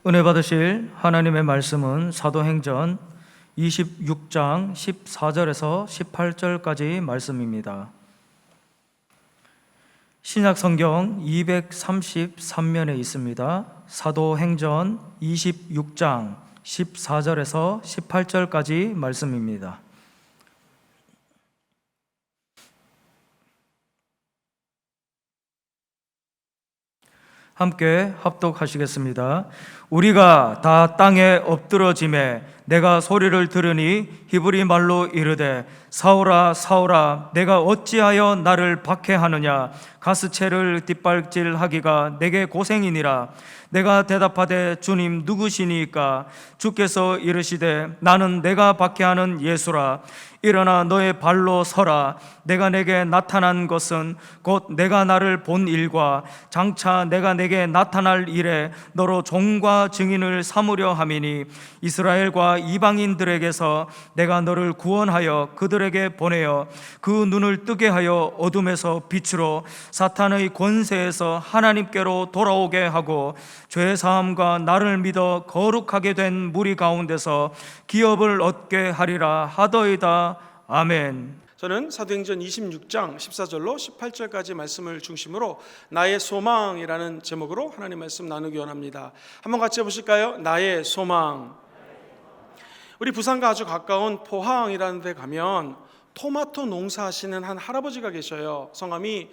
은혜 받으실 하나님의 말씀은 사도행전 26장 14절에서 18절까지 말씀입니다. 신약 성경 233면에 있습니다. 사도행전 26장 14절에서 18절까지 말씀입니다. 함께 합독하시겠습니다. 우리가 다 땅에 엎드러짐에 내가 소리를 들으니 히브리 말로 이르되 사울아 사울아 내가 어찌하여 나를 박해하느냐 가스채를 뒷발질하기가 내게 고생이니라. 내가 대답하되 주님 누구시니까? 주께서 이르시되 나는 내가 박해하는 예수라. 일어나 너의 발로 서라. 내가 내게 나타난 것은 곧 내가 나를 본 일과 장차 내가 내게 나타날 일에 너로 종과 증인을 삼으려 함이니 이스라엘과 이방인들에게서 내가 너를 구원하여 그들에게 보내어 그 눈을 뜨게 하여 어둠에서 빛으로 사탄의 권세에서 하나님께로 돌아오게 하고 죄사함과 나를 믿어 거룩하게 된 무리 가운데서 기업을 얻게 하리라 하더이다. 아멘. 저는 사도행전 26장 14절로 18절까지 말씀을 중심으로 나의 소망이라는 제목으로 하나님 말씀 나누기 원합니다. 한번 같이 해보실까요? 나의 소망. 우리 부산과 아주 가까운 포항이라는 데 가면 토마토 농사하시는 한 할아버지가 계셔요. 성함이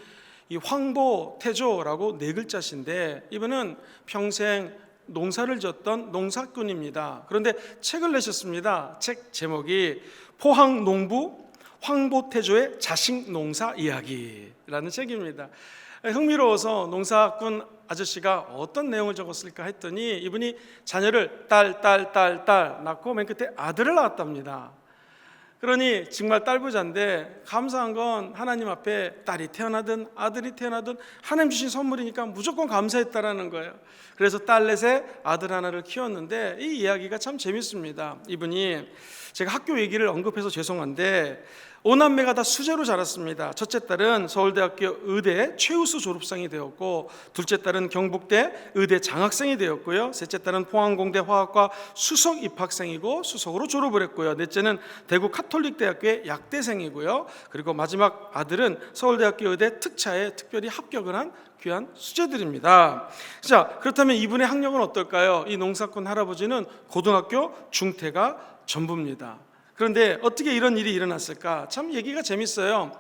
황보태조라고 네 글자신데 이분은 평생 농사를 졌던 농사꾼입니다. 그런데 책을 내셨습니다. 책 제목이 포항농부 황보태조의 자식 농사 이야기라는 책입니다. 흥미로워서 농사꾼 아저씨가 어떤 내용을 적었을까 했더니 이분이 자녀를 딸 낳고 맨 끝에 아들을 낳았답니다. 그러니 정말 딸부자인데 감사한 건 하나님 앞에 딸이 태어나든 아들이 태어나든 하나님 주신 선물이니까 무조건 감사했다라는 거예요. 그래서 딸 넷에 아들 하나를 키웠는데 이 이야기가 참 재밌습니다. 이분이 제가 학교 얘기를 언급해서 죄송한데 5남매가 다 수재로 자랐습니다. 첫째 딸은 서울대학교 의대 최우수 졸업생이 되었고, 둘째 딸은 경북대 의대 장학생이 되었고요, 셋째 딸은 포항공대 화학과 수석 입학생이고 수석으로 졸업을 했고요, 넷째는 대구 카톨릭대학교의 약대생이고요, 그리고 마지막 아들은 서울대학교 의대 특차에 특별히 합격을 한 귀한 수재들입니다. 자, 그렇다면 이분의 학력은 어떨까요? 이 농사꾼 할아버지는 고등학교 중퇴가 전부입니다. 그런데 어떻게 이런 일이 일어났을까? 참 얘기가 재밌어요.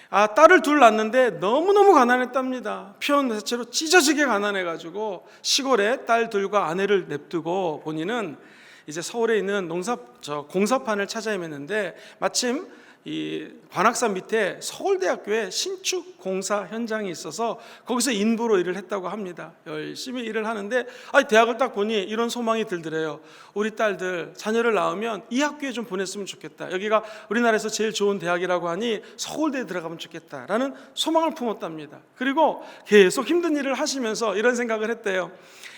딸을 둘 낳았는데 너무너무 가난했답니다. 표현 자체로 찢어지게 가난해가지고 시골에 딸 둘과 아내를 냅두고 본인은 이제 서울에 있는 공사판을 찾아 헤맸는데 마침 이 관악산 밑에 서울대학교에 신축 공사 현장이 있어서 거기서 인부로 일을 했다고 합니다. 열심히 일을 하는데 대학을 딱 보니 이런 소망이 들더래요. 우리 딸들 자녀를 낳으면 이 학교에 좀 보냈으면 좋겠다. 여기가 우리나라에서 제일 좋은 대학이라고 하니 서울대에 들어가면 좋겠다라는 소망을 품었답니다. 그리고 계속 힘든 일을 하시면서 이런 생각을 했대요.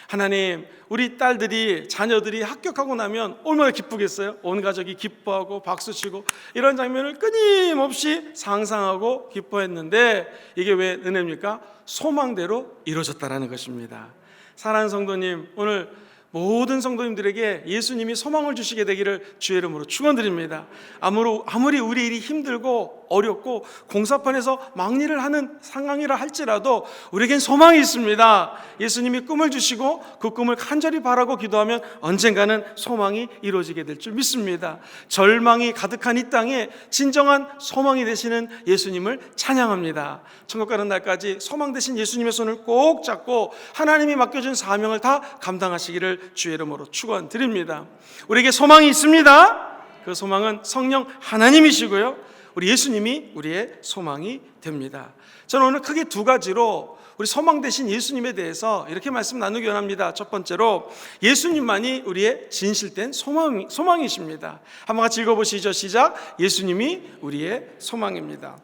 하나님, 우리 딸들이 자녀들이 합격하고 나면 얼마나 기쁘겠어요? 온 가족이 기뻐하고 박수치고 이런 장면을 끊임없이 상상하고 기뻐했는데 이게 왜 은혜입니까? 소망대로 이루어졌다라는 것입니다. 사랑하는 성도님, 오늘 모든 성도님들에게 예수님이 소망을 주시게 되기를 주의 이름으로 축원드립니다. 아무리 우리 일이 힘들고 어렵고 공사판에서 막일을 하는 상황이라 할지라도 우리에겐 소망이 있습니다. 예수님이 꿈을 주시고 그 꿈을 간절히 바라고 기도하면 언젠가는 소망이 이루어지게 될 줄 믿습니다. 절망이 가득한 이 땅에 진정한 소망이 되시는 예수님을 찬양합니다. 천국 가는 날까지 소망 되신 예수님의 손을 꼭 잡고 하나님이 맡겨준 사명을 다 감당하시기를 주의 이름으로 축원드립니다. 우리에게 소망이 있습니다. 그 소망은 성령 하나님이시고요, 우리 예수님이 우리의 소망이 됩니다. 저는 오늘 크게 두 가지로 우리 소망 되신 예수님에 대해서 이렇게 말씀 나누기 원합니다. 첫 번째로 예수님만이 우리의 진실된 소망이십니다. 한번 같이 읽어보시죠. 시작. 예수님이 우리의 소망입니다.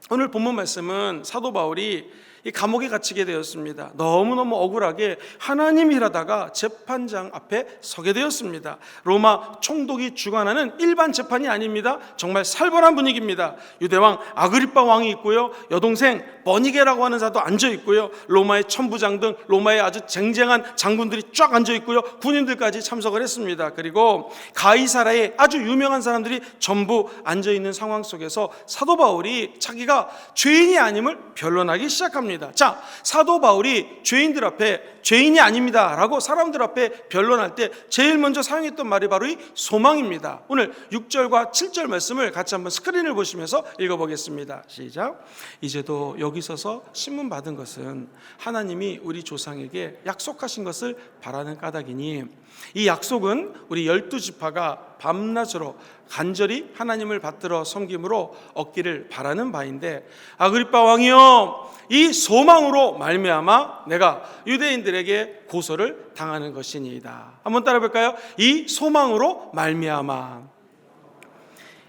오늘 본문 말씀은 사도 바울이 이 감옥에 갇히게 되었습니다. 너무너무 억울하게 하나님 일하다가 재판장 앞에 서게 되었습니다. 로마 총독이 주관하는 일반 재판이 아닙니다. 정말 살벌한 분위기입니다. 유대왕 아그리빠 왕이 있고요, 여동생 버니게라고 하는 자도 앉아 있고요, 로마의 천부장 등 로마의 아주 쟁쟁한 장군들이 쫙 앉아 있고요, 군인들까지 참석을 했습니다. 그리고 가이사라의 아주 유명한 사람들이 전부 앉아 있는 상황 속에서 사도 바울이 자기가 죄인이 아님을 변론하기 시작합니다. 자, 사도 바울이 죄인들 앞에 죄인이 아닙니다 라고 사람들 앞에 변론할 때 제일 먼저 사용했던 말이 바로 이 소망입니다. 오늘 6절과 7절 말씀을 같이 한번 스크린을 보시면서 읽어보겠습니다. 시작. 이제도 여기 서서 신문 받은 것은 하나님이 우리 조상에게 약속하신 것을 바라는 까닭이니, 이 약속은 우리 12지파가 밤낮으로 간절히 하나님을 받들어 섬김으로 얻기를 바라는 바인데, 아그리빠 왕이여, 이 소망으로 말미암아 내가 유대인들에게 고소를 당하는 것이니이다. 한번 따라 볼까요? 이 소망으로 말미암아.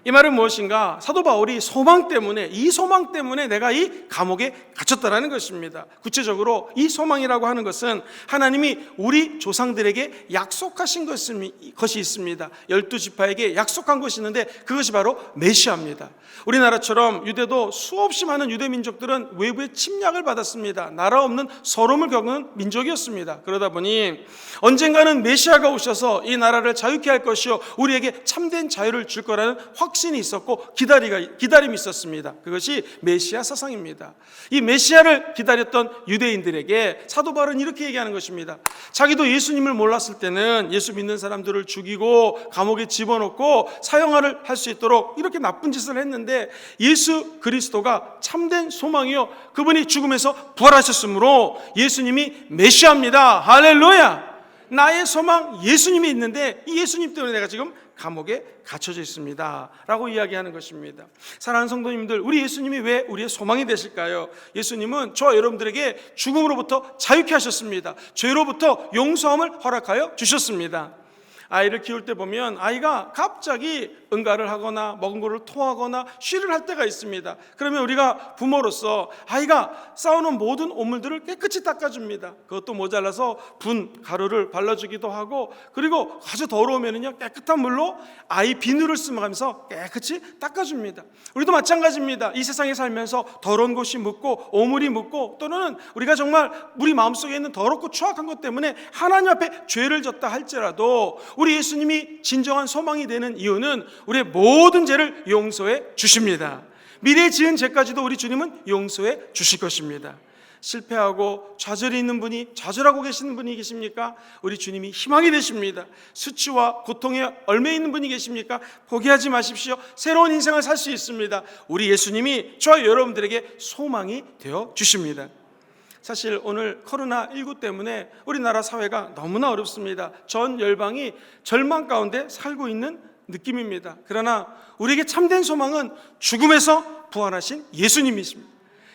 이 말은 무엇인가? 사도 바울이 소망 때문에, 이 소망 때문에 내가 이 감옥에 갇혔다라는 것입니다. 구체적으로 이 소망이라고 하는 것은 하나님이 우리 조상들에게 약속하신 것이 있습니다. 12지파에게 약속한 것이 있는데 그것이 바로 메시아입니다. 우리나라처럼 유대도 수없이 많은 유대 민족들은 외부의 침략을 받았습니다. 나라 없는 서름을 겪는 민족이었습니다. 그러다 보니 언젠가는 메시아가 오셔서 이 나라를 자유케 할 것이요, 우리에게 참된 자유를 줄 거라는 확신이 있었고 기다림이 있었습니다. 그것이 메시아 사상입니다. 이 메시아를 기다렸던 유대인들에게 사도 바울은 이렇게 얘기하는 것입니다. 자기도 예수님을 몰랐을 때는 예수 믿는 사람들을 죽이고 감옥에 집어넣고 사형을 할 수 있도록 이렇게 나쁜 짓을 했는데, 예수 그리스도가 참된 소망이요, 그분이 죽음에서 부활하셨으므로 예수님이 메시아입니다. 할렐루야. 나의 소망 예수님이 있는데 이 예수님 때문에 내가 지금 감옥에 갇혀져 있습니다 라고 이야기하는 것입니다. 사랑하는 성도님들, 우리 예수님이 왜 우리의 소망이 되실까요? 예수님은 저와 여러분들에게 죽음으로부터 자유케 하셨습니다. 죄로부터 용서함을 허락하여 주셨습니다. 아이를 키울 때 보면 아이가 갑자기 응가를 하거나 먹은 거를 토하거나 쉬를 할 때가 있습니다. 그러면 우리가 부모로서 아이가 쌓아놓은 모든 오물들을 깨끗이 닦아줍니다. 그것도 모자라서 분 가루를 발라주기도 하고, 그리고 아주 더러우면은요 깨끗한 물로 아이 비누를 쓰면서 깨끗이 닦아줍니다. 우리도 마찬가지입니다. 이 세상에 살면서 더러운 곳이 묻고 오물이 묻고, 또는 우리가 정말 우리 마음속에 있는 더럽고 추악한 것 때문에 하나님 앞에 죄를 졌다 할지라도 우리 예수님이 진정한 소망이 되는 이유는 우리의 모든 죄를 용서해 주십니다. 미래에 지은 죄까지도 우리 주님은 용서해 주실 것입니다. 실패하고 좌절이 있는 분이, 좌절하고 계시는 분이 계십니까? 우리 주님이 희망이 되십니다. 수치와 고통에 얽매 있는 분이 계십니까? 포기하지 마십시오. 새로운 인생을 살 수 있습니다. 우리 예수님이 저와 여러분들에게 소망이 되어 주십니다. 사실 오늘 코로나19 때문에 우리나라 사회가 너무나 어렵습니다. 전 열방이 절망 가운데 살고 있는 느낌입니다. 그러나 우리에게 참된 소망은 죽음에서 부활하신 예수님이십니다.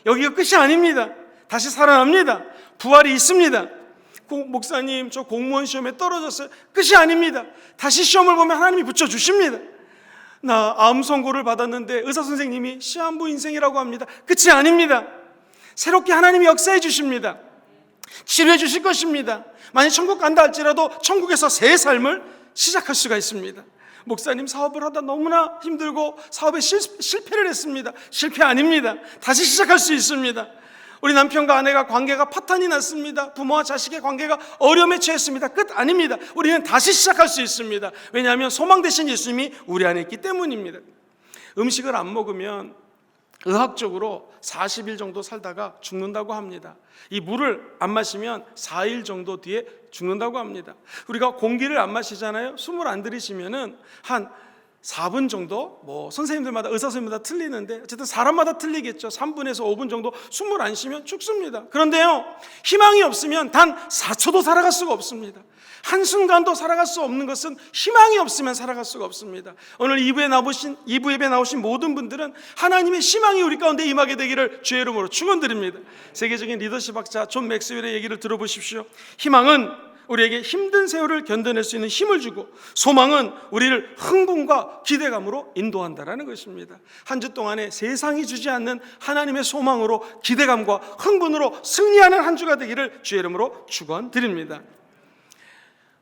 여기가 끝이 아닙니다. 다시 살아납니다. 부활이 있습니다. 목사님, 저 공무원 시험에 떨어졌어요. 끝이 아닙니다. 다시 시험을 보면 하나님이 붙여주십니다. 나 암 선고를 받았는데 의사 선생님이 시한부 인생이라고 합니다. 끝이 아닙니다. 새롭게 하나님이 역사해 주십니다. 치료해 주실 것입니다. 만약 천국 간다 할지라도 천국에서 새 삶을 시작할 수가 있습니다. 목사님, 사업을 하다 너무나 힘들고 사업에 실패를 했습니다. 실패 아닙니다. 다시 시작할 수 있습니다. 우리 남편과 아내가 관계가 파탄이 났습니다. 부모와 자식의 관계가 어려움에 처했습니다. 끝 아닙니다. 우리는 다시 시작할 수 있습니다. 왜냐하면 소망 되신 예수님이 우리 안에 있기 때문입니다. 음식을 안 먹으면 의학적으로 40일 정도 살다가 죽는다고 합니다. 이 물을 안 마시면 4일 정도 뒤에 죽는다고 합니다. 우리가 공기를 안 마시잖아요. 숨을 안 들이쉬면은 한 4분 정도, 선생님들마다, 의사 선생님마다 틀리는데 어쨌든 사람마다 틀리겠죠. 3분에서 5분 정도 숨을 안 쉬면 죽습니다. 그런데요, 희망이 없으면 단 4초도 살아갈 수가 없습니다. 한순간도 살아갈 수 없는 것은 희망이 없으면 살아갈 수가 없습니다. 오늘 2부 예배 나오신 모든 분들은 하나님의 희망이 우리 가운데 임하게 되기를 주의 이름으로 축원드립니다. 세계적인 리더십 학자 존 맥스웰의 얘기를 들어보십시오. 희망은 우리에게 힘든 세월을 견뎌낼 수 있는 힘을 주고, 소망은 우리를 흥분과 기대감으로 인도한다라는 것입니다. 한 주 동안에 세상이 주지 않는 하나님의 소망으로, 기대감과 흥분으로 승리하는 한 주가 되기를 주의 이름으로 축원드립니다.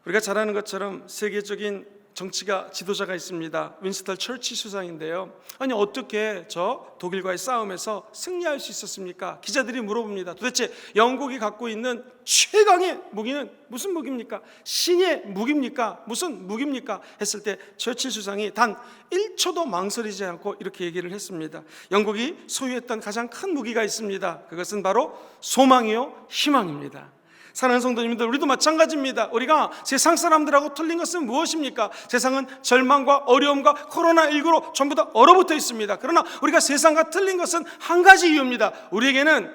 우리가 잘 아는 것처럼 세계적인 정치가 지도자가 있습니다. 윈스턴 처치 수상인데요. 아니, 어떻게 저 독일과의 싸움에서 승리할 수 있었습니까? 기자들이 물어봅니다. 도대체 영국이 갖고 있는 최강의 무기는 무슨 무기입니까? 신의 무기입니까? 무슨 무기입니까? 했을 때 처치 수상이 단 1초도 망설이지 않고 이렇게 얘기를 했습니다. 영국이 소유했던 가장 큰 무기가 있습니다. 그것은 바로 소망이요, 희망입니다. 사랑하는 성도님들, 우리도 마찬가지입니다. 우리가 세상 사람들하고 틀린 것은 무엇입니까? 세상은 절망과 어려움과 코로나19로 전부 다 얼어붙어 있습니다. 그러나 우리가 세상과 틀린 것은 한 가지 이유입니다. 우리에게는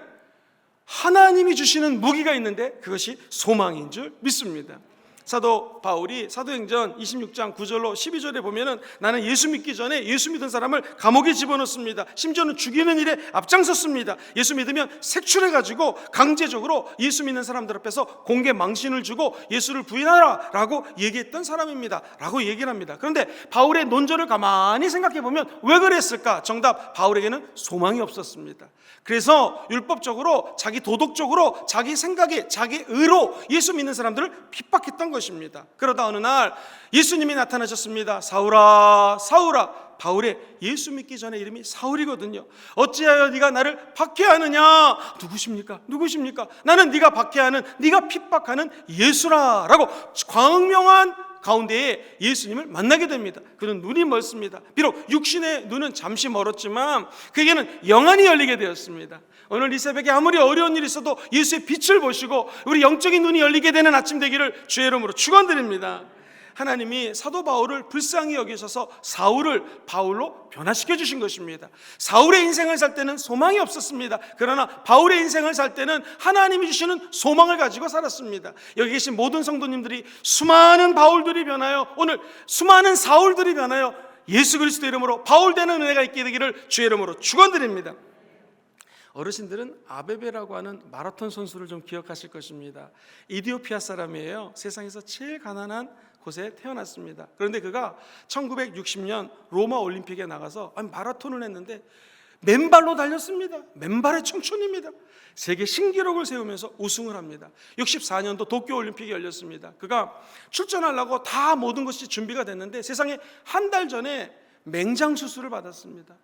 하나님이 주시는 무기가 있는데 그것이 소망인 줄 믿습니다. 사도 바울이 사도행전 26장 9절로 12절에 보면은 나는 예수 믿기 전에 예수 믿은 사람을 감옥에 집어넣습니다. 심지어는 죽이는 일에 앞장섰습니다. 예수 믿으면 색출해가지고 강제적으로 예수 믿는 사람들 앞에서 공개 망신을 주고 예수를 부인하라 라고 얘기했던 사람입니다 라고 얘기를 합니다. 그런데 바울의 논절을 가만히 생각해 보면 왜 그랬을까? 정답, 바울에게는 소망이 없었습니다. 그래서 율법적으로, 자기 도덕적으로, 자기 생각에, 자기 의로 예수 믿는 사람들을 핍박했던 것입니다. 그러다 어느 날 예수님이 나타나셨습니다. 사울아, 사울아. 바울의 예수 믿기 전에 이름이 사울이거든요. 어찌하여 네가 나를 박해하느냐? 누구십니까? 누구십니까? 나는 네가 박해하는, 네가 핍박하는 예수라 라고 광명한 가운데에 예수님을 만나게 됩니다. 그는 눈이 멀습니다. 비록 육신의 눈은 잠시 멀었지만 그에게는 영안이 열리게 되었습니다. 오늘 이 새벽에 아무리 어려운 일이 있어도 예수의 빛을 보시고 우리 영적인 눈이 열리게 되는 아침 되기를 주의 이름으로 축원드립니다. 하나님이 사도 바울을 불쌍히 여기셔서 사울을 바울로 변화시켜 주신 것입니다. 사울의 인생을 살 때는 소망이 없었습니다. 그러나 바울의 인생을 살 때는 하나님이 주시는 소망을 가지고 살았습니다. 여기 계신 모든 성도님들이 수많은 바울들이 변하여 오늘 수많은 사울들이 변하여 예수 그리스도 이름으로 바울 되는 은혜가 있게 되기를 주의 이름으로 축원드립니다. 어르신들은 아베베라고 하는 마라톤 선수를 좀 기억하실 것입니다. 이디오피아 사람이에요. 세상에서 제일 가난한 곳에 태어났습니다. 그런데 그가 1960년 로마 올림픽에 나가서 마라톤을 했는데 맨발로 달렸습니다. 맨발의 청춘입니다. 세계 신기록을 세우면서 우승을 합니다. 64년도 도쿄올림픽이 열렸습니다. 그가 출전하려고 다 모든 것이 준비가 됐는데 세상에 한 달 전에 맹장 수술을 받았습니다.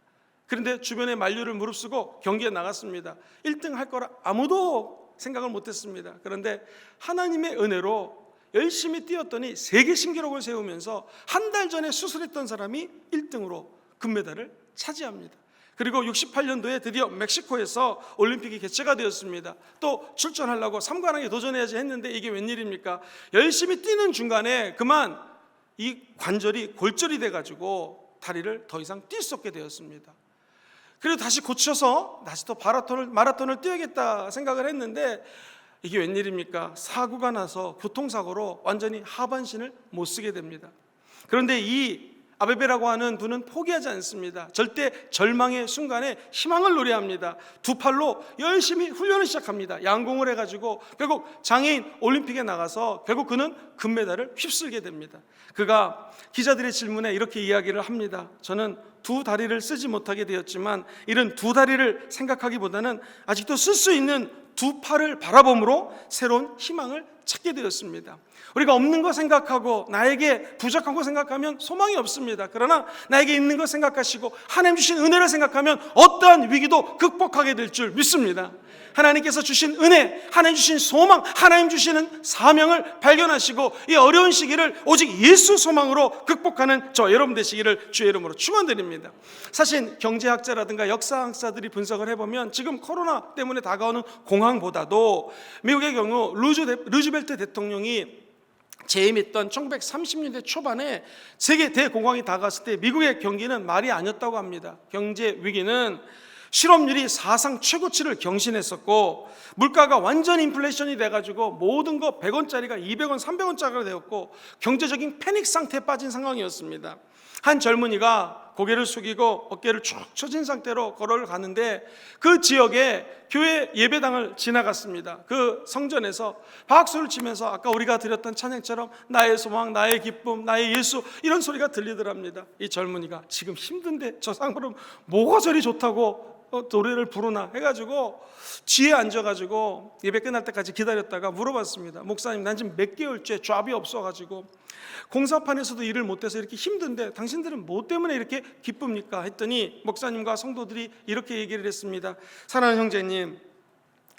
그런데 주변에 만류를 무릅쓰고 경기에 나갔습니다. 1등 할 거라 아무도 생각을 못했습니다. 그런데 하나님의 은혜로 열심히 뛰었더니 세계 신기록을 세우면서 한 달 전에 수술했던 사람이 1등으로 금메달을 차지합니다. 그리고 68년도에 드디어 멕시코에서 올림픽이 개최가 되었습니다. 또 출전하려고 3관왕에 도전해야지 했는데 이게 웬일입니까? 열심히 뛰는 중간에 그만 이 관절이 골절이 돼가지고 다리를 더 이상 뛸 수 없게 되었습니다. 그리고 다시 고쳐서 다시 또 마라톤을 뛰어야겠다 생각을 했는데 이게 웬일입니까? 사고가 나서 교통사고로 완전히 하반신을 못 쓰게 됩니다. 그런데 이 아베베라고 하는 분은 포기하지 않습니다. 절대 절망의 순간에 희망을 노래합니다. 두 팔로 열심히 훈련을 시작합니다. 양궁을 해가지고 결국 장애인 올림픽에 나가서 결국 그는 금메달을 휩쓸게 됩니다. 그가 기자들의 질문에 이렇게 이야기를 합니다. 저는 두 다리를 쓰지 못하게 되었지만 이런 두 다리를 생각하기보다는 아직도 쓸 수 있는 두 팔을 바라봄으로 새로운 희망을 찾게 되었습니다. 우리가 없는 거 생각하고 나에게 부족한 거 생각하면 소망이 없습니다. 그러나 나에게 있는 거 생각하시고 하나님 주신 은혜를 생각하면 어떠한 위기도 극복하게 될 줄 믿습니다. 하나님께서 주신 은혜, 하나님 주신 소망, 하나님 주시는 사명을 발견하시고 이 어려운 시기를 오직 예수 소망으로 극복하는 저 여러분 되시기를 주의 이름으로 축원드립니다. 사실 경제학자라든가 역사학자들이 분석을 해보면 지금 코로나 때문에 다가오는 공황보다도 미국의 경우 루즈벨트 대통령이 재임했던 1930년대 초반에 세계 대공황이 다가왔을 때 미국의 경기는 말이 아니었다고 합니다. 경제 위기는 실업률이 사상 최고치를 경신했었고 물가가 완전 인플레이션이 돼가지고 모든 거 100원짜리가 200원, 300원짜리가 되었고 경제적인 패닉 상태에 빠진 상황이었습니다. 한 젊은이가 고개를 숙이고 어깨를 쭉 처진 상태로 걸어가는데 그 지역에 교회 예배당을 지나갔습니다. 그 성전에서 박수를 치면서 아까 우리가 드렸던 찬양처럼 나의 소망, 나의 기쁨, 나의 예수 이런 소리가 들리더랍니다. 이 젊은이가 지금 힘든데 저 쌍부름 뭐가 저리 좋다고 노래를 부르나 해가지고 뒤에 앉아가지고 예배 끝날 때까지 기다렸다가 물어봤습니다. 목사님, 난 지금 몇 개월째 잡이 없어가지고 공사판에서도 일을 못해서 이렇게 힘든데 당신들은 뭐 때문에 이렇게 기쁩니까? 했더니 목사님과 성도들이 이렇게 얘기를 했습니다. 사랑하는 형제님,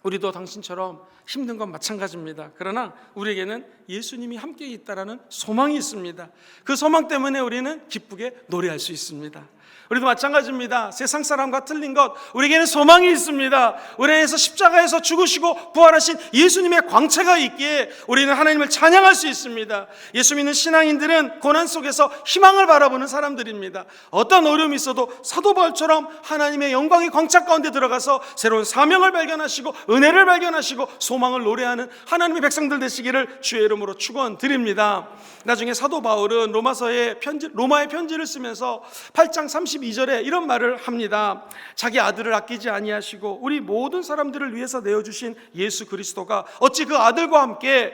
우리도 당신처럼 힘든 건 마찬가지입니다. 그러나 우리에게는 예수님이 함께 있다라는 소망이 있습니다. 그 소망 때문에 우리는 기쁘게 노래할 수 있습니다. 우리도 마찬가지입니다. 세상 사람과 틀린 것, 우리에게는 소망이 있습니다. 우리 안에서 십자가에서 죽으시고 부활하신 예수님의 광채가 있기에 우리는 하나님을 찬양할 수 있습니다. 예수 믿는 신앙인들은 고난 속에서 희망을 바라보는 사람들입니다. 어떤 어려움이 있어도 사도 바울처럼 하나님의 영광의 광채 가운데 들어가서 새로운 사명을 발견하시고 은혜를 발견하시고 소망을 노래하는 하나님의 백성들 되시기를 주의 이름으로 축원드립니다. 나중에 사도 바울은 로마의 편지를 쓰면서 8장 32절에 이런 말을 합니다. 자기 아들을 아끼지 아니하시고 우리 모든 사람들을 위해서 내어주신 예수 그리스도가 어찌 그 아들과 함께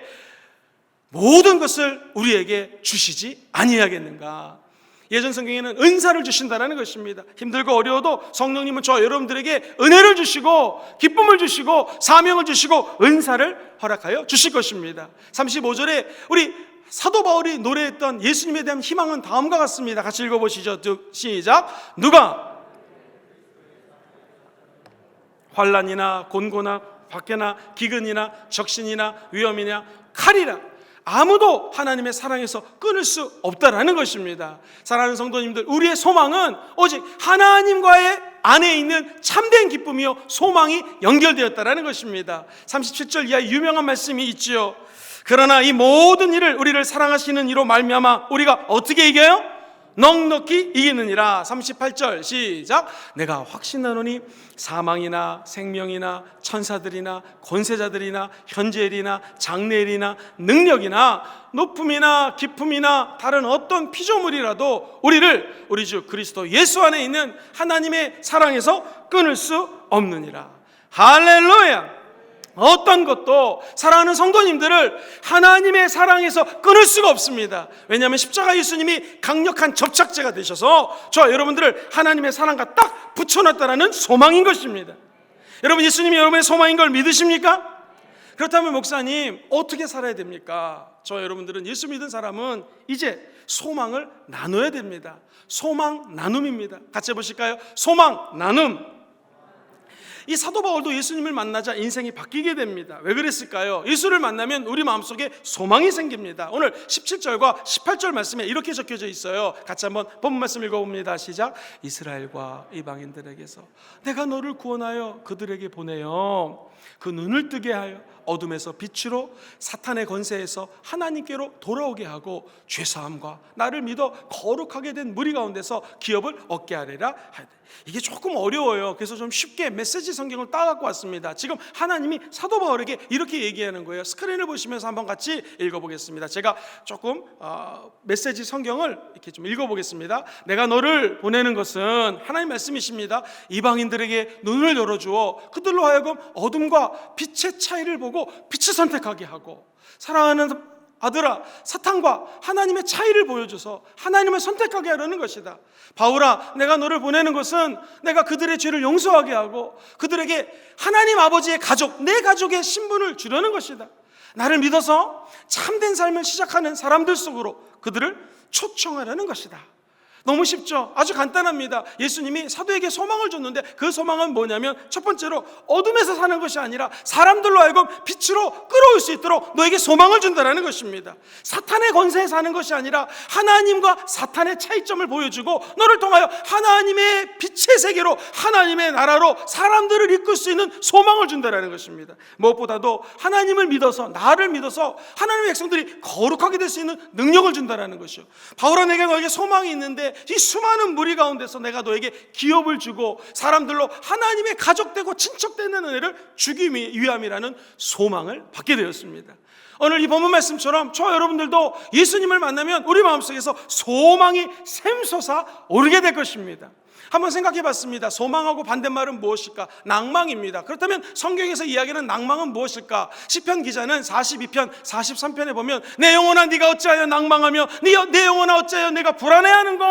모든 것을 우리에게 주시지 아니하겠는가. 예전 성경에는 은사를 주신다는 것입니다. 힘들고 어려워도 성령님은 저 여러분들에게 은혜를 주시고 기쁨을 주시고 사명을 주시고 은사를 허락하여 주실 것입니다. 35절에 우리 사도 바울이 노래했던 예수님에 대한 희망은 다음과 같습니다. 같이 읽어보시죠. 시작. 누가 환난이나 곤고나 박해나 기근이나 적신이나 위험이나 칼이라 아무도 하나님의 사랑에서 끊을 수 없다라는 것입니다. 사랑하는 성도님들, 우리의 소망은 오직 하나님과의 안에 있는 참된 기쁨이요 소망이 연결되었다라는 것입니다. 37절 이하의 유명한 말씀이 있지요. 그러나 이 모든 일을 우리를 사랑하시는 이로 말미암아 우리가 어떻게 이겨요? 넉넉히 이기느니라. 38절 시작. 내가 확신하노니 사망이나 생명이나 천사들이나 권세자들이나 현재일이나 장래일이나 능력이나 높음이나 깊음이나 다른 어떤 피조물이라도 우리를 우리 주 그리스도 예수 안에 있는 하나님의 사랑에서 끊을 수 없느니라. 할렐루야. 어떤 것도 사랑하는 성도님들을 하나님의 사랑에서 끊을 수가 없습니다. 왜냐하면 십자가 예수님이 강력한 접착제가 되셔서 저 여러분들을 하나님의 사랑과 딱 붙여놨다는 소망인 것입니다. 여러분, 예수님이 여러분의 소망인 걸 믿으십니까? 그렇다면 목사님, 어떻게 살아야 됩니까? 저 여러분들은 예수 믿은 사람은 이제 소망을 나눠야 됩니다. 소망 나눔입니다. 같이 해보실까요? 소망 나눔. 이 사도 바울도 예수님을 만나자 인생이 바뀌게 됩니다. 왜 그랬을까요? 예수를 만나면 우리 마음속에 소망이 생깁니다. 오늘 17절과 18절 말씀에 이렇게 적혀져 있어요. 같이 한번 본문 말씀 읽어봅니다. 시작. 이스라엘과 이방인들에게서 내가 너를 구원하여 그들에게 보내요. 그 눈을 뜨게 하여 어둠에서 빛으로 사탄의 권세에서 하나님께로 돌아오게 하고 죄사함과 나를 믿어 거룩하게 된 무리 가운데서 기업을 얻게 하리라 하되. 이게 조금 어려워요. 그래서 좀 쉽게 메시지 성경을 따갖고 왔습니다. 지금 하나님이 사도 바울에게 이렇게 얘기하는 거예요. 스크린을 보시면서 한번 같이 읽어보겠습니다. 제가 조금 메시지 성경을 이렇게 좀 읽어보겠습니다. 내가 너를 보내는 것은 하나님 말씀이십니다. 이방인들에게 눈을 열어주어 그들로 하여금 어둠과 빛의 차이를 보고 빛을 선택하게 하고, 사랑하는 아들아, 사탄과 하나님의 차이를 보여줘서 하나님을 선택하게 하려는 것이다. 바울아, 내가 너를 보내는 것은 내가 그들의 죄를 용서하게 하고 그들에게 하나님 아버지의 가족, 내 가족의 신분을 주려는 것이다. 나를 믿어서 참된 삶을 시작하는 사람들 속으로 그들을 초청하려는 것이다. 너무 쉽죠? 아주 간단합니다. 예수님이 사도에게 소망을 줬는데 그 소망은 뭐냐면 첫 번째로 어둠에서 사는 것이 아니라 사람들로 하여금 빛으로 끌어올 수 있도록 너에게 소망을 준다는 것입니다. 사탄의 권세에 사는 것이 아니라 하나님과 사탄의 차이점을 보여주고 너를 통하여 하나님의 빛의 세계로, 하나님의 나라로 사람들을 이끌 수 있는 소망을 준다는 것입니다. 무엇보다도 하나님을 믿어서, 나를 믿어서 하나님의 백성들이 거룩하게 될 수 있는 능력을 준다는 것이요. 바울아, 내가 너에게 소망이 있는데 때문에 이 수많은 무리 가운데서 내가 너에게 기업을 주고 사람들로 하나님의 가족되고 친척되는 은혜를 주기 위함이라는 소망을 받게 되었습니다. 오늘 이 본문 말씀처럼 저와 여러분들도 예수님을 만나면 우리 마음속에서 소망이 샘솟아 오르게 될 것입니다. 한번 생각해 봤습니다. 소망하고 반대말은 무엇일까? 낭망입니다. 그렇다면 성경에서 이야기하는 낭망은 무엇일까? 시편 기자는 42편, 43편에 보면 내 영혼아 네가 어찌하여 낭망하며 내 영혼아 어찌하여 내가 불안해하는고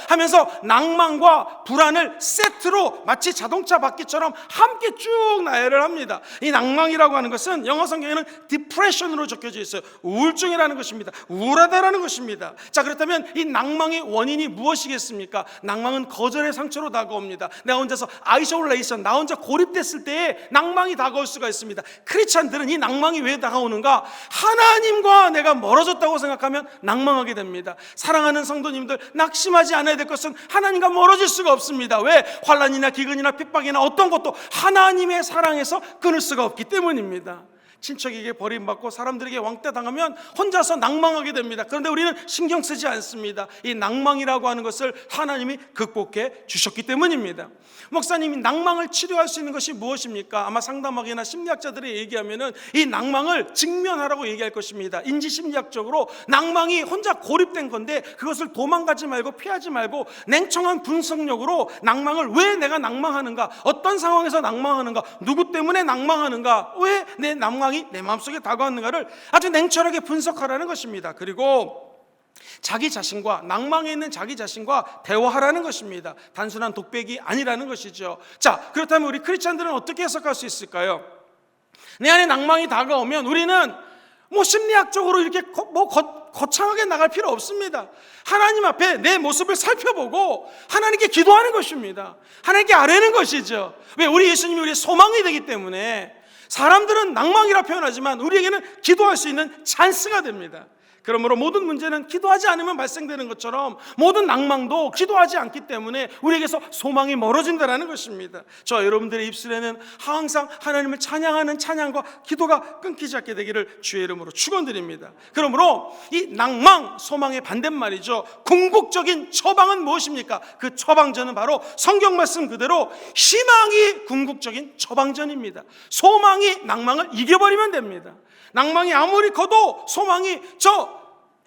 하면서 낭망과 불안을 세트로 마치 자동차 바퀴처럼 함께 쭉 나열을 합니다. 이 낭망이라고 하는 것은 영어 성경에는 디프레션으로 적혀져 있어요. 우울증이라는 것입니다. 우울하다라는 것입니다. 자, 그렇다면 이 낭망의 원인이 무엇이겠습니까? 낭망은 거절의 상처로 다가옵니다. 내가 혼자서 아이솔레이션, 나 혼자 고립됐을 때에 낭망이 다가올 수가 있습니다. 크리스찬들은 이 낭망이 왜 다가오는가? 하나님과 내가 멀어졌다고 생각하면 낭망하게 됩니다. 사랑하는 성도님들, 낙심하지 않아야 될 것은 하나님과 멀어질 수가 없습니다. 왜? 환난이나 기근이나 핍박이나 어떤 것도 하나님의 사랑에서 끊을 수가 없기 때문입니다. 친척에게 버림받고 사람들에게 왕따당하면 혼자서 낭망하게 됩니다. 그런데 우리는 신경 쓰지 않습니다. 이 낭망이라고 하는 것을 하나님이 극복해 주셨기 때문입니다. 목사님이 낭망을 치료할 수 있는 것이 무엇입니까? 아마 상담학이나 심리학자들이 얘기하면은 이 낭망을 직면하라고 얘기할 것입니다. 인지심리학적으로 낭망이 혼자 고립된 건데 그것을 도망가지 말고 피하지 말고 냉정한 분석력으로 낭망을 왜 내가 낭망하는가, 어떤 상황에서 낭망하는가, 누구 때문에 낭망하는가, 왜 내 낭망이 내 마음속에 다가왔는가를 아주 냉철하게 분석하라는 것입니다. 그리고 자기 자신과, 낭망에 있는 자기 자신과 대화하라는 것입니다. 단순한 독백이 아니라는 것이죠. 자, 그렇다면 우리 크리스찬들은 어떻게 해석할 수 있을까요? 내 안에 낭망이 다가오면 우리는 심리학적으로 이렇게 거창하게 나갈 필요 없습니다. 하나님 앞에 내 모습을 살펴보고 하나님께 기도하는 것입니다. 하나님께 아뢰는 것이죠. 왜? 우리 예수님이 우리의 소망이 되기 때문에. 사람들은 낭망이라 표현하지만 우리에게는 기도할 수 있는 찬스가 됩니다. 그러므로 모든 문제는 기도하지 않으면 발생되는 것처럼 모든 낭망도 기도하지 않기 때문에 우리에게서 소망이 멀어진다는 것입니다. 저와 여러분들의 입술에는 항상 하나님을 찬양하는 찬양과 기도가 끊기지 않게 되기를 주의 이름으로 축원드립니다. 그러므로 이 낭망, 소망의 반대말이죠. 궁극적인 처방은 무엇입니까? 그 처방전은 바로 성경 말씀 그대로 희망이 궁극적인 처방전입니다. 소망이 낭망을 이겨버리면 됩니다. 낭망이 아무리 커도 소망이 저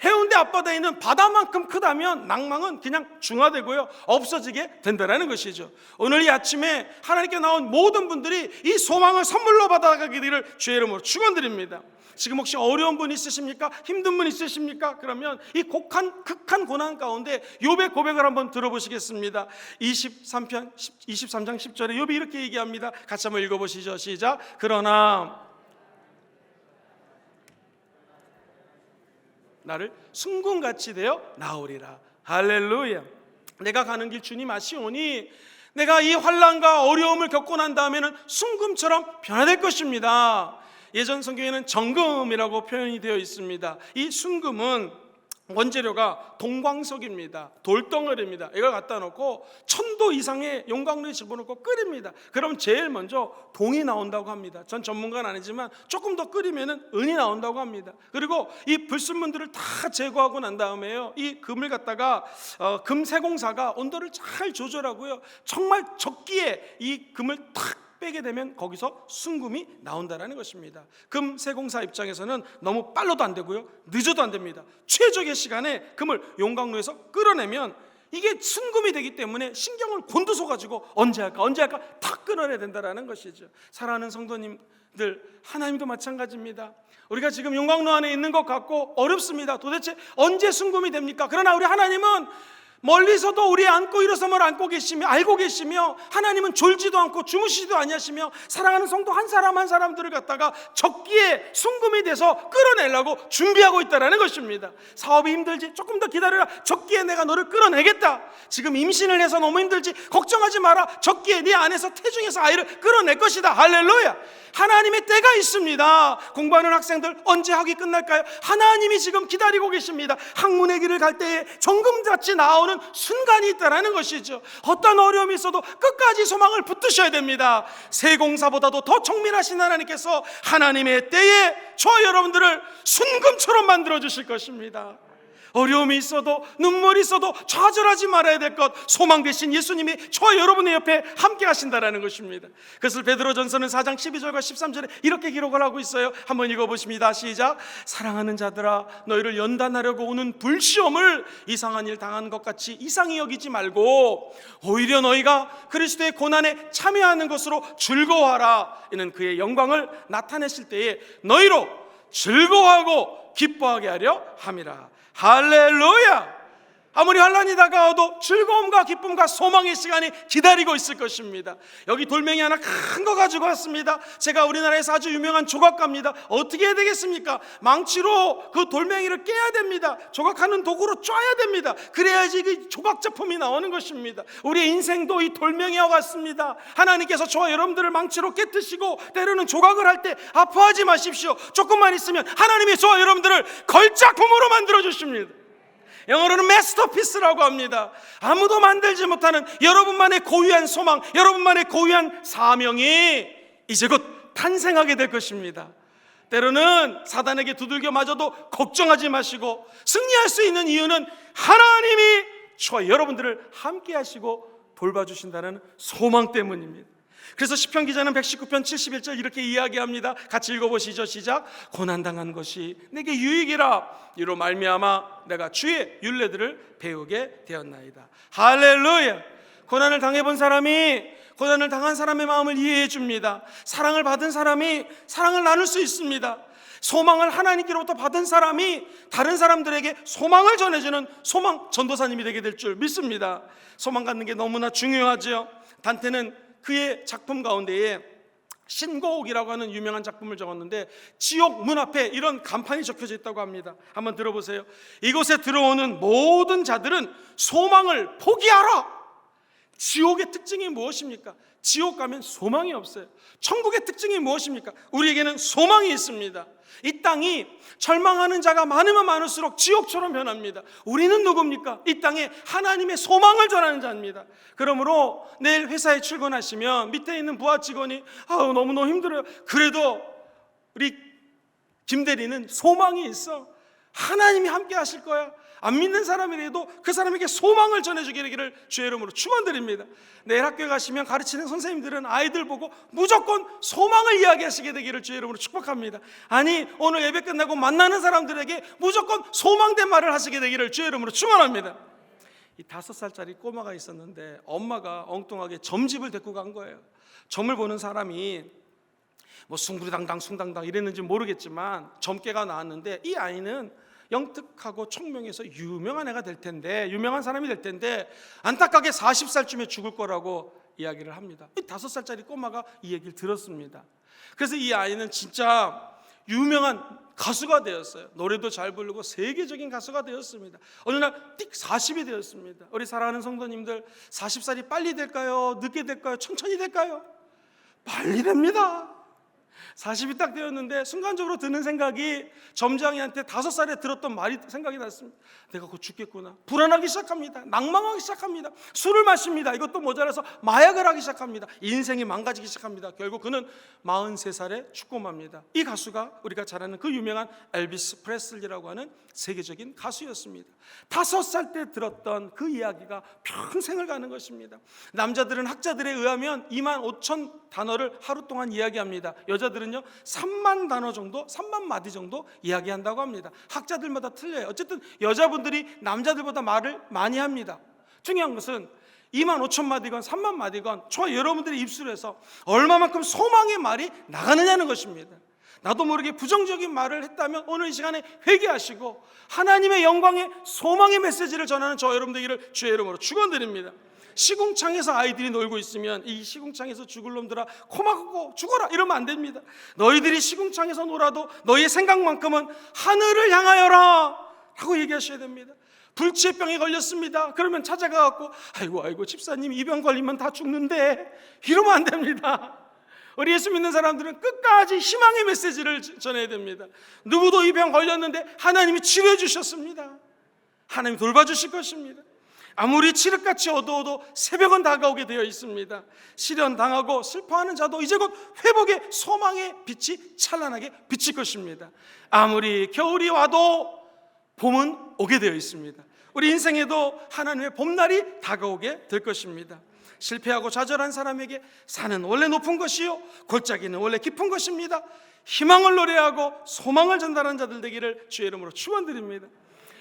해운대 앞바다에 있는 바다만큼 크다면 낭망은 그냥 중화되고요, 없어지게 된다는 것이죠. 오늘 이 아침에 하나님께 나온 모든 분들이 이 소망을 선물로 받아가기를 주의 이름으로 축원드립니다. 지금 혹시 어려운 분 있으십니까? 힘든 분 있으십니까? 그러면 이 극한 고난 가운데 욥의 고백을 한번 들어보시겠습니다. 23장 10절에 욥이 이렇게 얘기합니다. 같이 한번 읽어보시죠. 시작. 그러나 나를 순금같이 되어 나오리라. 할렐루야. 내가 가는 길 주님 아시오니 내가 이 환난과 어려움을 겪고 난 다음에는 순금처럼 변화될 것입니다. 예전 성경에는 정금이라고 표현이 되어 있습니다. 이 순금은 원재료가 동광석입니다. 돌덩어리입니다. 이걸 갖다 놓고 1000도 이상의 용광로에 집어넣고 끓입니다. 그럼 제일 먼저 동이 나온다고 합니다. 전 전문가는 아니지만 조금 더 끓이면 은이 나온다고 합니다. 그리고 이 불순물들을 다 제거하고 난 다음에요, 이 금을 갖다가 금세공사가 온도를 잘 조절하고요, 정말 적기에 이 금을 탁 빼게 되면 거기서 순금이 나온다는 것입니다. 금세공사 입장에서는 너무 빨라도 안 되고요, 늦어도 안 됩니다. 최적의 시간에 금을 용광로에서 끌어내면 이게 순금이 되기 때문에 신경을 곤두서가지고 언제 할까 탁 끌어내야 된다는 것이죠. 사랑하는 성도님들, 하나님도 마찬가지입니다. 우리가 지금 용광로 안에 있는 것 같고 어렵습니다. 도대체 언제 순금이 됩니까? 그러나 우리 하나님은 멀리서도 우리 안고 일어섬을 안고 계시며 알고 계시며, 하나님은 졸지도 않고 주무시지도 아니하시며 사랑하는 성도 한 사람 한 사람들을 갖다가 적기에 순금이 돼서 끌어내려고 준비하고 있다는 것입니다. 사업이 힘들지? 조금 더 기다려라. 적기에 내가 너를 끌어내겠다. 지금 임신을 해서 너무 힘들지? 걱정하지 마라. 적기에 네 안에서 태중에서 아이를 끌어낼 것이다. 할렐루야. 하나님의 때가 있습니다. 공부하는 학생들 언제 학위 끝날까요? 하나님이 지금 기다리고 계십니다. 학문의 길을 갈 때에 정금같이 나오는 순간이 있다는 것이죠. 어떤 어려움이 있어도 끝까지 소망을 붙드셔야 됩니다. 세공사보다도 더 총명하신 하나님께서 하나님의 때에 저와 여러분들을 순금처럼 만들어 주실 것입니다. 어려움이 있어도 눈물이 있어도 좌절하지 말아야 될 것, 소망 대신 예수님이 저와 여러분의 옆에 함께 하신다라는 것입니다. 그것을 베드로전서는 4장 12절과 13절에 이렇게 기록을 하고 있어요. 한번 읽어보십니다. 시작. 사랑하는 자들아, 너희를 연단하려고 오는 불시험을 이상한 일 당하는 것 같이 이상히 여기지 말고 오히려 너희가 그리스도의 고난에 참여하는 것으로 즐거워하라. 이는 그의 영광을 나타내실 때에 너희로 즐거워하고 기뻐하게 하려 함이라. 할렐루야! 아무리 환난이 다가와도 즐거움과 기쁨과 소망의 시간이 기다리고 있을 것입니다. 여기 돌멩이 하나 큰 거 가지고 왔습니다. 제가 우리나라에서 아주 유명한 조각가입니다. 어떻게 해야 되겠습니까? 망치로 그 돌멩이를 깨야 됩니다. 조각하는 도구로 쪄야 됩니다. 그래야지 그 조각 제품이 나오는 것입니다. 우리의 인생도 이 돌멩이와 같습니다. 하나님께서 저와 여러분들을 망치로 깨뜨시고 때로는 조각을 할 때 아파하지 마십시오. 조금만 있으면 하나님이 저와 여러분들을 걸작품으로 만들어 주십니다. 영어로는 마스터피스라고 합니다. 아무도 만들지 못하는 여러분만의 고유한 소망, 여러분만의 고유한 사명이 이제 곧 탄생하게 될 것입니다. 때로는 사단에게 두들겨 맞아도 걱정하지 마시고 승리할 수 있는 이유는 하나님이 저와 여러분들을 함께 하시고 돌봐주신다는 소망 때문입니다. 그래서 시편 기자는 119편 71절 이렇게 이야기합니다. 같이 읽어보시죠. 시작. 고난당한 것이 내게 유익이라 이로 말미암아 내가 주의 율례들을 배우게 되었나이다. 할렐루야. 고난을 당해본 사람이 고난을 당한 사람의 마음을 이해해 줍니다. 사랑을 받은 사람이 사랑을 나눌 수 있습니다. 소망을 하나님께로부터 받은 사람이 다른 사람들에게 소망을 전해주는 소망 전도사님이 되게 될 줄 믿습니다. 소망 갖는 게 너무나 중요하죠. 단테는 그의 작품 가운데에 신고옥이라고 하는 유명한 작품을 적었는데 지옥 문 앞에 이런 간판이 적혀져 있다고 합니다. 한번 들어보세요. 이곳에 들어오는 모든 자들은 소망을 포기하라. 지옥의 특징이 무엇입니까? 지옥 가면 소망이 없어요. 천국의 특징이 무엇입니까? 우리에게는 소망이 있습니다. 이 땅이 절망하는 자가 많으면 많을수록 지옥처럼 변합니다. 우리는 누굽니까? 이 땅에 하나님의 소망을 전하는 자입니다. 그러므로 내일 회사에 출근하시면 밑에 있는 부하 직원이 너무너무 힘들어요. 그래도 우리 김 대리는 소망이 있어. 하나님이 함께 하실 거야. 안 믿는 사람이라도 그 사람에게 소망을 전해주기를 주의 이름으로 축원드립니다. 내일 학교에 가시면 가르치는 선생님들은 아이들 보고 무조건 소망을 이야기하시게 되기를 주의 이름으로 축복합니다. 아니 오늘 예배 끝나고 만나는 사람들에게 무조건 소망된 말을 하시게 되기를 주의 이름으로 축원합니다. 이 5살짜리 꼬마가 있었는데 엄마가 엉뚱하게 점집을 데리고 간 거예요. 점을 보는 사람이 뭐 숭구리당당 숭당당 이랬는지 모르겠지만 점괘가 나왔는데 이 아이는 영특하고 총명해서 유명한 애가 될 텐데, 유명한 사람이 될 텐데 안타깝게 40살쯤에 죽을 거라고 이야기를 합니다. 이 5살짜리 꼬마가 이 얘기를 들었습니다. 그래서 이 아이는 진짜 유명한 가수가 되었어요. 노래도 잘 부르고 세계적인 가수가 되었습니다. 어느 날 띡 40이 되었습니다. 우리 사랑하는 성도님들, 40살이 빨리 될까요? 늦게 될까요? 천천히 될까요? 빨리 됩니다. 40이 딱 되었는데 순간적으로 드는 생각이 점장이한테 5살에 들었던 말이 생각이 났습니다. 내가 곧 죽겠구나. 불안하기 시작합니다. 낭망하기 시작합니다. 술을 마십니다. 이것도 모자라서 마약을 하기 시작합니다. 인생이 망가지기 시작합니다. 결국 그는 43살에 죽고맙니다. 이 가수가 우리가 잘 아는 그 유명한 엘비스 프레슬리라고 하는 세계적인 가수였습니다. 5살 때 들었던 그 이야기가 평생을 가는 것입니다. 남자들은 학자들에 의하면 25,000 단어를 하루 동안 이야기합니다. 여자들은요 3만 단어 정도, 3만 마디 정도 이야기한다고 합니다. 학자들마다 틀려요. 어쨌든 여자분들이 남자들보다 말을 많이 합니다. 중요한 것은 25,000마디건 3만 마디건 저와 여러분들의 입술에서 얼마만큼 소망의 말이 나가느냐는 것입니다. 나도 모르게 부정적인 말을 했다면 오늘 이 시간에 회개하시고 하나님의 영광의 소망의 메시지를 전하는 저와 여러분들에게 주의 이름으로 축원드립니다. 시궁창에서 아이들이 놀고 있으면 이 시궁창에서 죽을 놈들아 코막고 죽어라 이러면 안 됩니다. 너희들이 시궁창에서 놀아도 너희의 생각만큼은 하늘을 향하여라 라고 얘기하셔야 됩니다. 불치병에 걸렸습니다. 그러면 찾아가갖고 아이고 집사님 이 병 걸리면 다 죽는데 이러면 안 됩니다. 우리 예수 믿는 사람들은 끝까지 희망의 메시지를 전해야 됩니다. 누구도 이 병 걸렸는데 하나님이 치료해 주셨습니다. 하나님이 돌봐주실 것입니다. 아무리 칠흑같이 어두워도 새벽은 다가오게 되어 있습니다. 시련당하고 슬퍼하는 자도 이제 곧 회복의 소망의 빛이 찬란하게 비칠 것입니다. 아무리 겨울이 와도 봄은 오게 되어 있습니다. 우리 인생에도 하나님의 봄날이 다가오게 될 것입니다. 실패하고 좌절한 사람에게 산은 원래 높은 것이요 골짜기는 원래 깊은 것입니다. 희망을 노래하고 소망을 전달하는 자들 되기를 주의 이름으로 축원드립니다.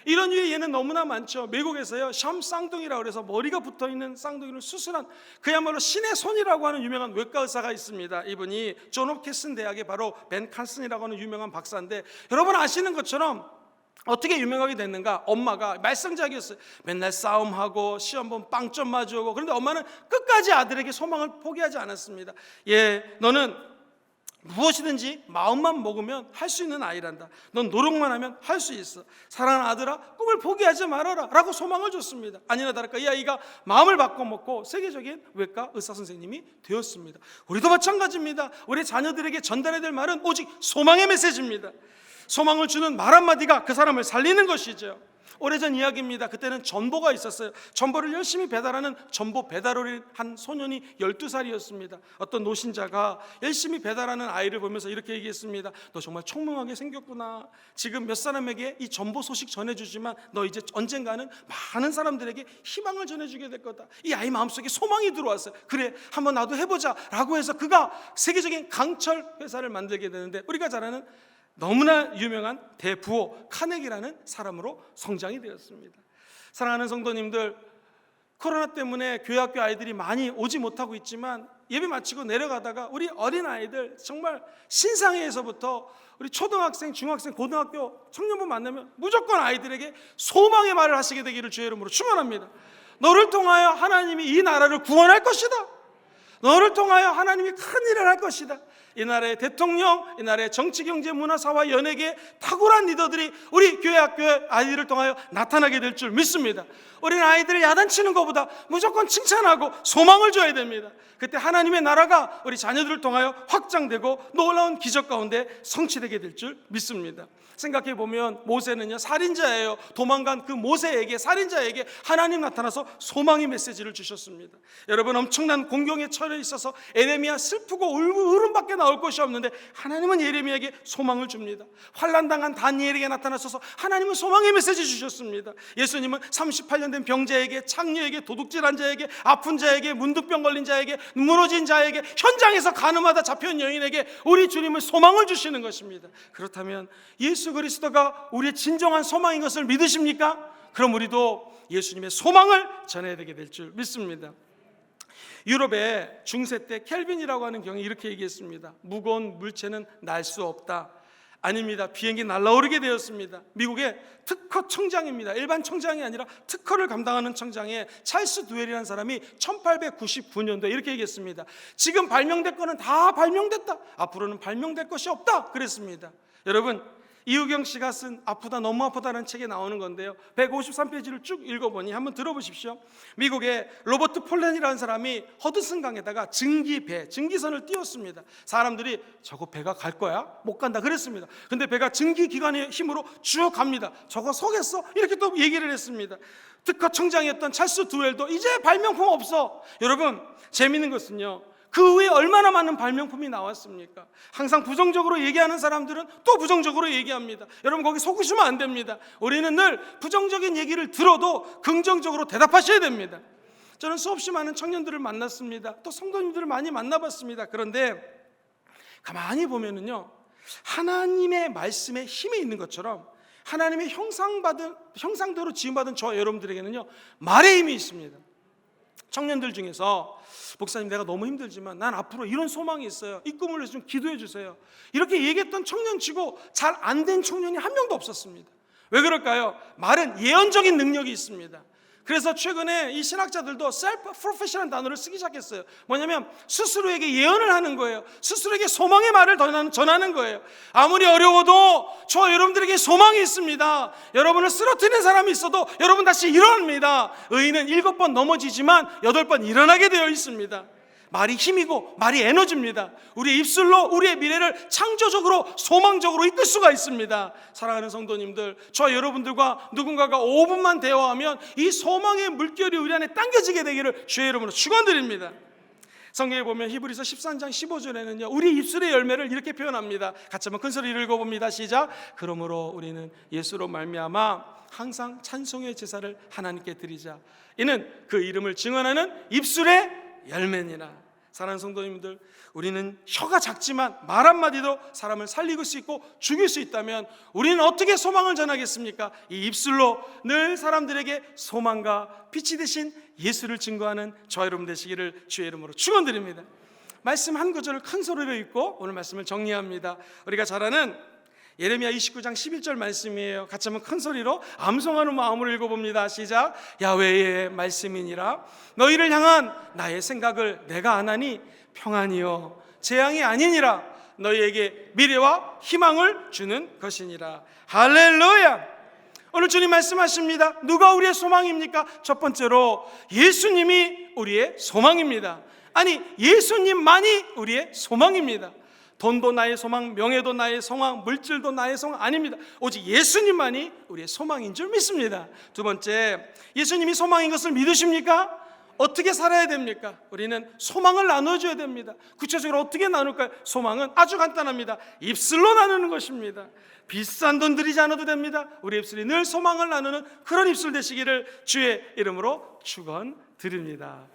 이런 류의 예는 너무나 많죠. 미국에서요 샴 쌍둥이라고 해서 머리가 붙어있는 쌍둥이를 수술한 그야말로 신의 손이라고 하는 유명한 외과 의사가 있습니다. 이분이 존 홉킨스 대학의 바로 벤 칸슨이라고 하는 유명한 박사인데, 여러분 아시는 것처럼 어떻게 유명하게 됐는가? 엄마가 말썽작이었어요. 맨날 싸움하고 시험 보면 빵점 맞으고. 그런데 엄마는 끝까지 아들에게 소망을 포기하지 않았습니다. 너는 무엇이든지 마음만 먹으면 할 수 있는 아이란다. 넌 노력만 하면 할 수 있어. 사랑하는 아들아, 꿈을 포기하지 말아라 라고 소망을 줬습니다. 아니나 다를까 이 아이가 마음을 바꿔먹고 세계적인 외과 의사 선생님이 되었습니다. 우리도 마찬가지입니다. 우리 자녀들에게 전달해야 될 말은 오직 소망의 메시지입니다. 소망을 주는 말 한마디가 그 사람을 살리는 것이죠. 오래전 이야기입니다. 그때는 전보가 있었어요. 전보를 열심히 배달하는 전보 배달원인 한 소년이 12살이었습니다. 어떤 노신자가 열심히 배달하는 아이를 보면서 이렇게 얘기했습니다. 너 정말 총명하게 생겼구나. 지금 몇 사람에게 이 전보 소식 전해주지만 너 이제 언젠가는 많은 사람들에게 희망을 전해주게 될 거다. 이 아이 마음속에 소망이 들어왔어요. 그래, 한번 나도 해보자 라고 해서 그가 세계적인 강철 회사를 만들게 되는데, 우리가 잘 아는 너무나 유명한 대부호 카네기라는 사람으로 성장이 되었습니다. 사랑하는 성도님들, 코로나 때문에 교회학교 아이들이 많이 오지 못하고 있지만 예배 마치고 내려가다가 우리 어린아이들 정말 신상회에서부터 우리 초등학생, 중학생, 고등학교 청년부 만나면 무조건 아이들에게 소망의 말을 하시게 되기를 주의 이름으로 축원합니다. 너를 통하여 하나님이 이 나라를 구원할 것이다. 너를 통하여 하나님이 큰 일을 할 것이다. 이 나라의 대통령, 이 나라의 정치, 경제, 문화, 사회, 연예계 탁월한 리더들이 우리 교회 학교의 아이들을 통하여 나타나게 될 줄 믿습니다. 우리는 아이들을 야단치는 것보다 무조건 칭찬하고 소망을 줘야 됩니다. 그때 하나님의 나라가 우리 자녀들을 통하여 확장되고 놀라운 기적 가운데 성취되게 될 줄 믿습니다. 생각해 보면 모세는요 살인자예요. 도망간 그 모세에게, 살인자에게 하나님 나타나서 소망의 메시지를 주셨습니다. 여러분, 엄청난 공경에 처해 있어서 예레미야 슬프고 울음밖에 나올 것이 없는데 하나님은 예레미야에게 소망을 줍니다. 환난당한 다니엘에게 나타나셔서 하나님은 소망의 메시지 주셨습니다. 예수님은 38년 된 병자에게, 창녀에게, 도둑질한 자에게, 아픈 자에게, 문득병 걸린 자에게, 무너진 자에게, 현장에서 가늠하다 잡혀온 여인에게 우리 주님은 소망을 주시는 것입니다. 그렇다면 예수 그리스도가 우리의 진정한 소망인 것을 믿으십니까? 그럼 우리도 예수님의 소망을 전해야 되게 될 줄 믿습니다. 유럽의 중세 때 켈빈이라고 하는 경이 이렇게 얘기했습니다. 무거운 물체는 날 수 없다. 아닙니다. 비행기 날아오르게 되었습니다. 미국의 특허 청장입니다. 일반 청장이 아니라 특허를 감당하는 청장의 찰스 두웰이라는 사람이 1899년도에 이렇게 얘기했습니다. 지금 발명될 거는 다 발명됐다. 앞으로는 발명될 것이 없다. 그랬습니다. 여러분, 이우경 씨가 쓴 아프다 너무 아프다라는 책에 나오는 건데요, 153페이지를 쭉 읽어보니 한번 들어보십시오. 미국의 로버트 폴렌이라는 사람이 허드슨 강에다가 증기선을 띄웠습니다. 사람들이 저거 배가 갈 거야? 못 간다 그랬습니다. 근데 배가 증기기관의 힘으로 쭉 갑니다. 저거 서겠어? 이렇게 또 얘기를 했습니다. 특허 청장이었던 찰스 두웰도 이제 발명품 없어. 여러분, 재미있는 것은요, 그 후에 얼마나 많은 발명품이 나왔습니까? 항상 부정적으로 얘기하는 사람들은 또 부정적으로 얘기합니다. 여러분, 거기 속으시면 안 됩니다. 우리는 늘 부정적인 얘기를 들어도 긍정적으로 대답하셔야 됩니다. 저는 수없이 많은 청년들을 만났습니다. 또 성도님들을 많이 만나봤습니다. 그런데 가만히 보면은요, 하나님의 말씀에 힘이 있는 것처럼 하나님의 형상대로 지음받은 저와 여러분들에게는요 말의 힘이 있습니다. 청년들 중에서 목사님, 내가 너무 힘들지만 난 앞으로 이런 소망이 있어요. 이 꿈을 위해서 좀 기도해 주세요. 이렇게 얘기했던 청년치고 잘 안 된 청년이 한 명도 없었습니다. 왜 그럴까요? 말은 예언적인 능력이 있습니다. 그래서 최근에 이 신학자들도 self-profession이라는 단어를 쓰기 시작했어요. 뭐냐면 스스로에게 예언을 하는 거예요. 스스로에게 소망의 말을 전하는 거예요. 아무리 어려워도 저 여러분들에게 소망이 있습니다. 여러분을 쓰러뜨리는 사람이 있어도 여러분 다시 일어납니다. 의인은 7번 넘어지지만 8번 일어나게 되어 있습니다. 말이 힘이고 말이 에너지입니다. 우리의 입술로 우리의 미래를 창조적으로 소망적으로 이끌 수가 있습니다. 사랑하는 성도님들, 저 여러분들과 누군가가 5분만 대화하면 이 소망의 물결이 우리 안에 당겨지게 되기를 주의 이름으로 축원드립니다. 성경에 보면 히브리서 13장 15절에는요 우리 입술의 열매를 이렇게 표현합니다. 같이 한번 큰 소리를 읽어봅니다. 시작. 그러므로 우리는 예수로 말미암아 항상 찬송의 제사를 하나님께 드리자. 이는 그 이름을 증언하는 입술의 열매니라. 사랑하는 성도님들, 우리는 혀가 작지만 말 한마디도 사람을 살릴 수 있고 죽일 수 있다면 우리는 어떻게 소망을 전하겠습니까? 이 입술로 늘 사람들에게 소망과 빛이 되신 예수를 증거하는 저와 여러분 되시기를 주의 이름으로 축원드립니다. 말씀 한 구절을 큰 소리로 읽고 오늘 말씀을 정리합니다. 우리가 잘 아는 예레미야 29장 11절 말씀이에요. 같이 한번 큰 소리로 암송하는 마음으로 읽어봅니다. 시작. 야훼의 말씀이니라. 너희를 향한 나의 생각을 내가 아나니 평안이요 재앙이 아니니라. 너희에게 미래와 희망을 주는 것이니라. 할렐루야. 오늘 주님 말씀하십니다. 누가 우리의 소망입니까? 첫 번째로 예수님이 우리의 소망입니다. 아니, 예수님만이 우리의 소망입니다. 돈도 나의 소망, 명예도 나의 소망, 물질도 나의 소망 아닙니다. 오직 예수님만이 우리의 소망인 줄 믿습니다. 두 번째, 예수님이 소망인 것을 믿으십니까? 어떻게 살아야 됩니까? 우리는 소망을 나눠줘야 됩니다. 구체적으로 어떻게 나눌까요? 소망은 아주 간단합니다. 입술로 나누는 것입니다. 비싼 돈 들이지 않아도 됩니다. 우리 입술이 늘 소망을 나누는 그런 입술 되시기를 주의 이름으로 축원드립니다.